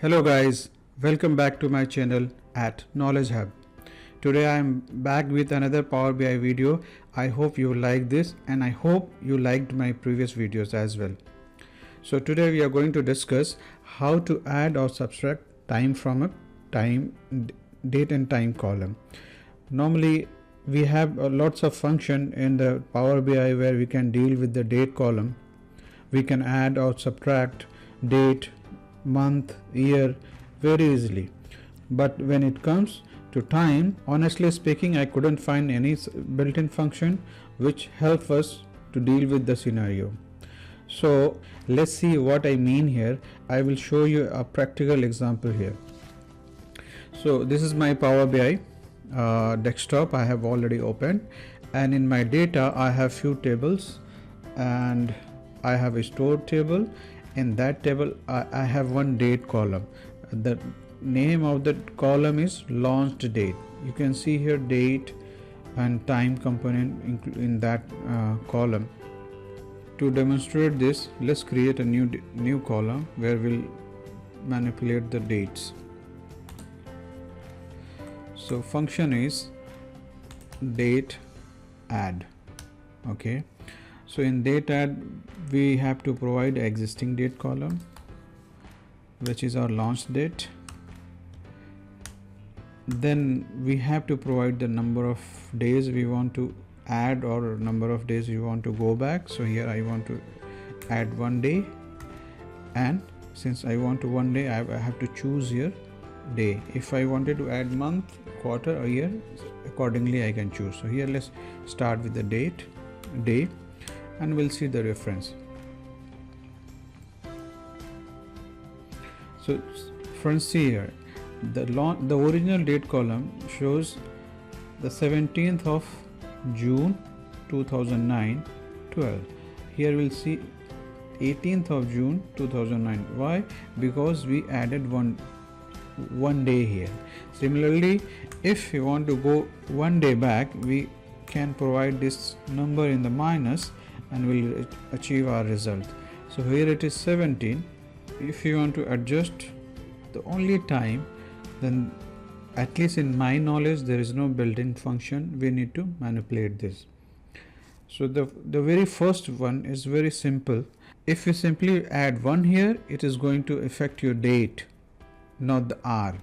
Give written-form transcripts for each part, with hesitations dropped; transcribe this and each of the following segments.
Hello guys, welcome back to my channel at Knowledge Hub. Today I am back with another Power BI video. I hope you like this and I hope you liked my previous videos as well. So today we are going to discuss how to add or subtract time from a date and time column. Normally we have lots of function in the Power BI where we can deal with the date column. We can add or subtract date, month, year very easily, but when it comes to time, honestly speaking, I couldn't find any built-in function which help us to deal with the scenario. So let's see what I mean here. I will show you a practical example here. So this is my Power BI desktop I have already opened, and in my data I have few tables and I have a stored table. In that table I have one date column. The name of the column is launched date. You can see here date and time component in that column. To demonstrate this, let's create a new column where we'll manipulate the dates. So function is date add. Okay, so in date add we have to provide existing date column, which is our launch date. Then we have to provide the number of days we want to add or number of days we want to go back. So here I want to add 1 day, and since I want to 1 day, I have to choose here day. If I wanted to add month, quarter or year, accordingly I can choose. So here let's start with the date, day, and we'll see the reference. So friends, see here the original date column shows the 17th of June 2009 12. Here we'll see 18th of June 2009. Why? Because we added one day here. Similarly, if we want to go 1 day back, we can provide this number in the minus and we'll achieve our result. So here it is 17. If you want to adjust the only time, then at least in my knowledge there is no built-in function. We need to manipulate this. So the very first one is very simple. If you simply add 1 here, it is going to affect your date, not the hour.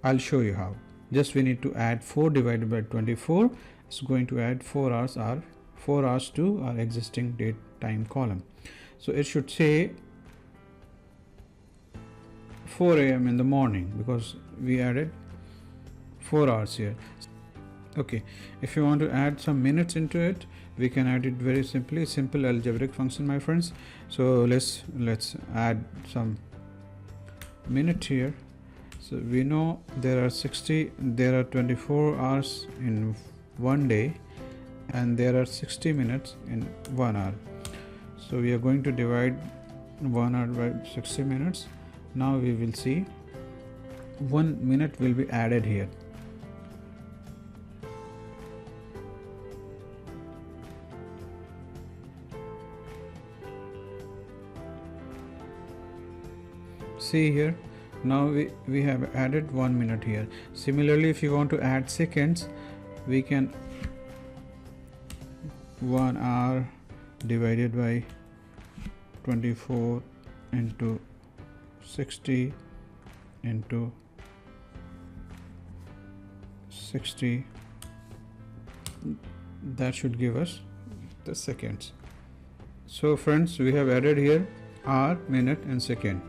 I'll show you how. Just we need to add 4 divided by 24. It's going to add 4 hours to our existing date time column. So it should say 4 a.m. in the morning because we added 4 hours here. Okay, if you want to add some minutes into it, we can add it very simply. Simple algebraic function, my friends. So let's add some minute here. So we know there are 24 hours in 1 day and there are 60 minutes in 1 hour. So we are going to divide 1 hour by 60 minutes. Now we will see 1 minute will be added here. See here, now we have added 1 minute here. Similarly, if you want to add seconds, we can 1 hour divided by 24 into 60 into 60, that should give us the seconds. So friends, we have added here hour, minute and second.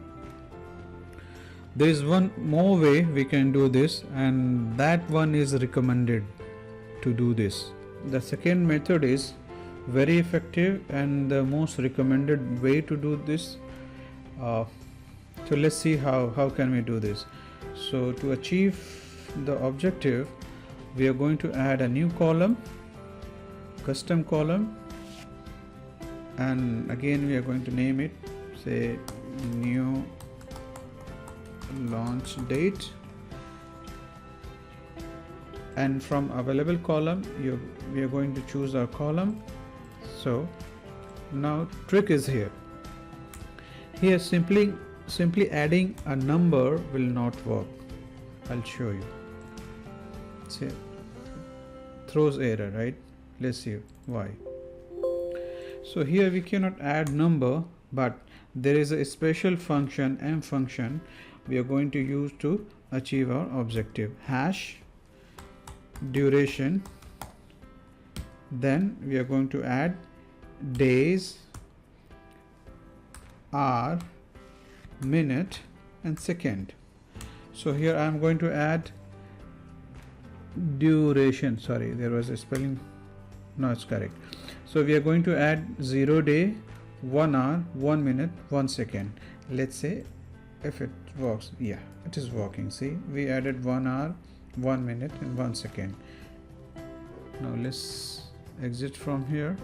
There is one more way we can do this, and that one is recommended to do this. The second method is very effective and the most recommended way to do this. So let's see how can we do this. So to achieve the objective, we are going to add a new column, custom column, and again we are going to name it, say new launch date, and from available column we are going to choose our column. So now trick is here. Here simply simply adding a number will not work. I'll show you. See, throws error, right? Let's see why. So here we cannot add number, but there is a special function, m function, we are going to use to achieve our objective. Hash duration, then we are going to add days, hour, minute and second. So here I am going to add duration, sorry, there was a spelling, no, it's correct. So we are going to add 0 day, 1 hour, 1 minute, 1 second. Let's say if it works. Yeah, it is working. See, we added 1 hour, 1 minute and 1 second. Now let's exit from here.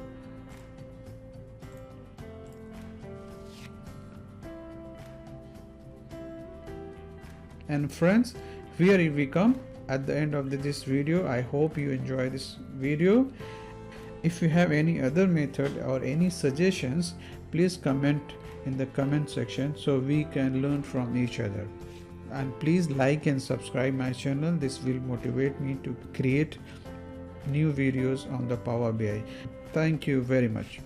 And friends, here we come at the end of this video. I hope you enjoy this video. If you have any other method or any suggestions, please comment in the comment section so we can learn from each other. And please like and subscribe my channel. This will motivate me to create new videos on the Power BI. Thank you very much.